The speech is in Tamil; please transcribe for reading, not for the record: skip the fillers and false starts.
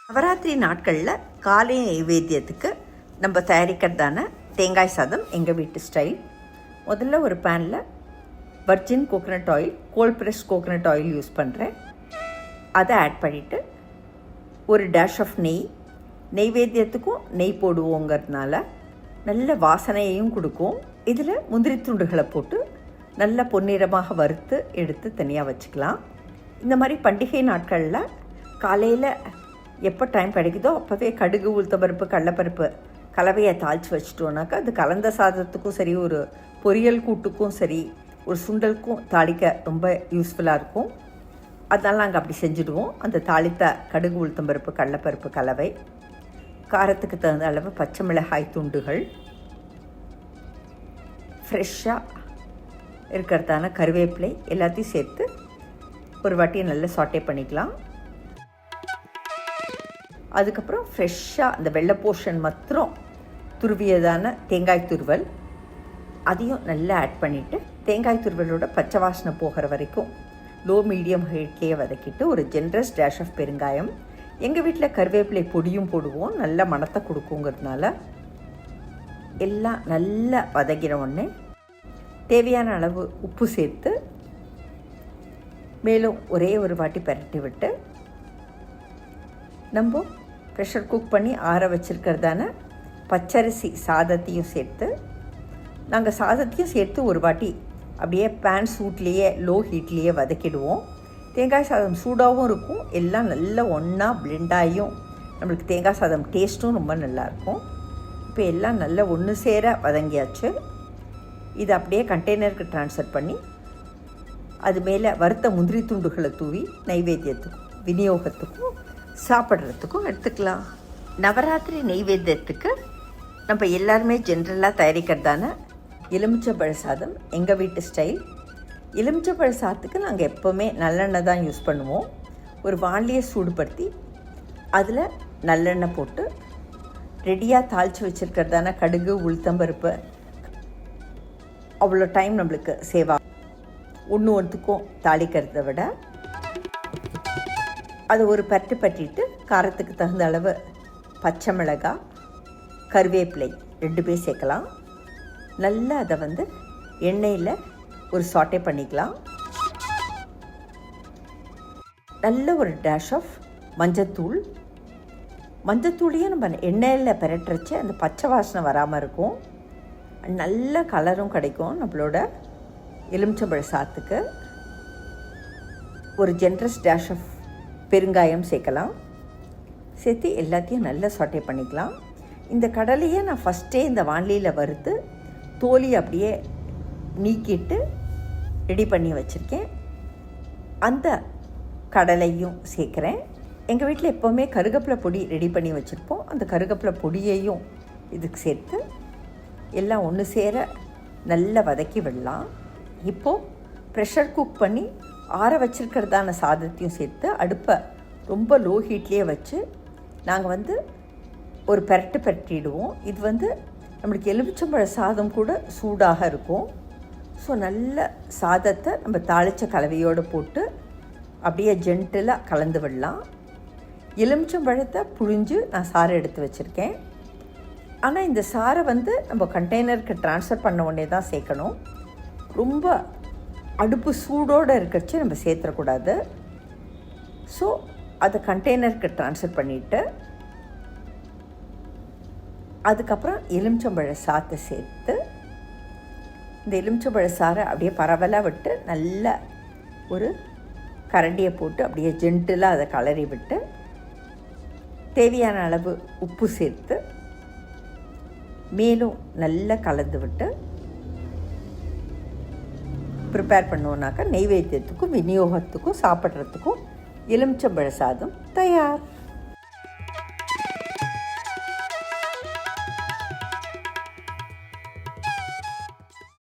நவராத்திரி நாட்களில் காலை நைவேத்தியத்துக்கு நம்ம தயாரிக்கிறதான தேங்காய் சாதம் எங்கள் வீட்டு ஸ்டைல். முதல்ல ஒரு பேனில் virgin coconut oil, gold press coconut oil use பண்ணுறேன். அதை ஆட் பண்ணிவிட்டு ஒரு டேஷ் ஆஃப் நெய்வேத்தியத்துக்கும் நெய் போடுவோங்கிறதுனால நல்ல வாசனையையும் கொடுக்கும். இதில் முந்திரி துண்டுகளை போட்டு நல்ல பொன்னிறமாக வறுத்து எடுத்து தனியாக வச்சுக்கலாம். இந்த மாதிரி பண்டிகை நாட்களில் காலையில் எப்போ டைம் கிடைக்குதோ அப்போவே கடுகு, உளுத்தம்பருப்பு, கடலைப்பருப்பு கலவையை தாளித்து வச்சுட்டோன்னாக்கா அது கலந்த சாதத்துக்கும் சரி, ஒரு பொரியல் கூட்டுக்கும் சரி, ஒரு சுண்டலுக்கும் தாளிக்க ரொம்ப யூஸ்ஃபுல்லாக இருக்கும். அதனால் நாங்கள் அப்படி செஞ்சுடுவோம். அந்த தாளித்த கடுகு, உளுத்தம்பருப்பு, கடலைப்பருப்பு கலவை, காரத்துக்கு தகுந்த அளவு பச்சை மிளகாய் துண்டுகள், ஃப்ரெஷ்ஷாக இருக்கிறதான கருவேப்பிலை எல்லாத்தையும் சேர்த்து ஒரு வாட்டி நல்லா சாட்டே பண்ணிக்கலாம். அதுக்கப்புறம் ஃப்ரெஷ்ஷாக அந்த வெள்ளை போர்ஷன் மாத்திரம் துருவியதான தேங்காய் துருவல் அதையும் நல்லா ஆட் பண்ணிவிட்டு தேங்காய் துருவலோட பச்சை வாசனை போகிற வரைக்கும் லோ மீடியம் ஹீட்லேயே வதக்கிட்டு ஒரு ஜென்ரஸ் டேஷ் ஆஃப் பெருங்காயம், எங்கள் வீட்டில் கருவேப்பிலை பொடியும் போடுவோம், நல்ல மணத்தை கொடுக்குங்கிறதுனால எல்லாம் நல்லா வதக்கின உடனே தேவையான அளவு உப்பு சேர்த்து மேலும் ஒரே ஒரு வாட்டி பரட்டி விட்டு நம்ம ப்ரெஷர் குக் பண்ணி ஆற வச்சுருக்கிறதான பச்சரிசி சாதத்தையும் சேர்த்து நாங்கள் சாதத்தையும் சேர்த்து ஒரு வாட்டி அப்படியே பேன் சூட்லேயே லோ ஹீட்லேயே வதக்கிடுவோம். தேங்காய் சாதம் சூடாகவும் இருக்கும், எல்லாம் நல்லா ஒன்றா பிளெண்டாகியும் நம்மளுக்கு தேங்காய் சாதம் டேஸ்ட்டும் ரொம்ப நல்லாயிருக்கும். இப்போ எல்லாம் நல்லா ஒன்று சேர வதங்கியாச்சு. இது அப்படியே கண்டெய்னருக்கு ட்ரான்ஸ்ஃபர் பண்ணி அது மேலே வறுத்த முந்திரி துண்டுகளை தூவி நைவேத்தியத்துக்கும் விநியோகத்துக்கும் சாப்பிட்றதுக்கும் எடுத்துக்கலாம். நவராத்திரி நெய்வேத்தியத்துக்கு நம்ம எல்லாருமே ஜென்ரலாக தயாரிக்கிறதான எலுமிச்சம்பழ சாதம் எங்கள் வீட்டு ஸ்டைல். எலுமிச்சம்பழ சாதத்துக்கு நாங்கள் எப்போவுமே நல்லெண்ணெய் தான் யூஸ் பண்ணுவோம். ஒரு வாளியை சூடுபடுத்தி அதில் நல்லெண்ணெய் போட்டு ரெடியாக தாளித்து வச்சுருக்கிறதான கடுகு, உளுத்தம்பருப்பு அவ்வளோ டைம் நம்மளுக்கு சேவா. ஒன்றுக்கும் தாளிக்கிறத விட அதை ஒரு பட்டு பட்டிட்டு காரத்துக்கு தகுந்த அளவு பச்சை மிளகாய், கருவேப்பிலை 2 சேர்க்கலாம். நல்லா அதை எண்ணெயில் ஒரு சாட்டே பண்ணிக்கலாம். நல்ல ஒரு டேஷ் ஆஃப் மஞ்சத்தூளையும் நம்ம எண்ணெயில் பிரட்டுறச்சு அந்த பச்சை வாசனை வராமல் இருக்கும். நல்ல கலரும் கிடைக்கும். நம்மளோட எலுமிச்சம்பழ சாத்துக்கு ஒரு ஜென்ரஸ் டேஷ் ஆஃப் பெருங்காயம் சேர்க்கலாம். சேர்த்து எல்லாத்தையும் நல்லா சாட்டே பண்ணிக்கலாம். இந்த கடலையை நான் ஃபஸ்ட்டே இந்த வாண்டியில் வறுத்து தோலி அப்படியே நீக்கிட்டு ரெடி பண்ணி வச்சுருக்கேன். அந்த கடலையும் சேர்க்குறேன். எங்கள் வீட்டில் எப்போவுமே கருகப்பிலை பொடி ரெடி பண்ணி வச்சுருப்போம். அந்த கருகப்பிலை பொடியையும் இதுக்கு சேர்த்து எல்லாம் ஒன்று சேர நல்லா வதக்கி விடலாம். இப்போது ப்ரெஷர் குக் பண்ணி ஆற வச்சுருக்கிறதான சாதத்தையும் சேர்த்து அடுப்பை ரொம்ப லோ ஹீட்லேயே வச்சு நாங்கள் ஒரு பரட்டிடுவோம். இது நம்மளுக்கு எலுமிச்சம்பழ சாதம் கூட சூடாக இருக்கும். ஸோ நல்ல சாதத்தை நம்ம தாளித்த கலவையோடு போட்டு அப்படியே ஜென்டிலாக கலந்து விடலாம். எலுமிச்சம்பழத்தை புழிஞ்சு நான் சாறை எடுத்து வச்சுருக்கேன். ஆனால் இந்த சாறை நம்ம கண்டெய்னருக்கு ட்ரான்ஸ்ஃபர் பண்ண உடனே தான் சேர்க்கணும். ரொம்ப அடுப்பு சூடோடு இருக்கிறச்சு நம்ம சேர்த்துடக்கூடாது. ஸோ அதை கண்டெய்னருக்கு ட்ரான்ஸ்ஃபர் பண்ணிவிட்டு அதுக்கப்புறம் எலுமிச்சம்பழ சாத்தை சேர்த்து இந்த எலுமிச்சம்பழ சாறை அப்படியே பரவலாக விட்டு நல்ல ஒரு கரண்டியை போட்டு அப்படியே ஜென்டிலாக அதை கலரி விட்டு தேவையான அளவு உப்பு சேர்த்து மேலும் நல்லா கலந்து விட்டு ப்ரிப்பேர் பண்ணுவோன்னாக்கா நெய்வேத்தியத்துக்கும் விநியோகத்துக்கும் சாப்பிட்றதுக்கும் எலுமிச்சம்பழ சாதம் தயார்.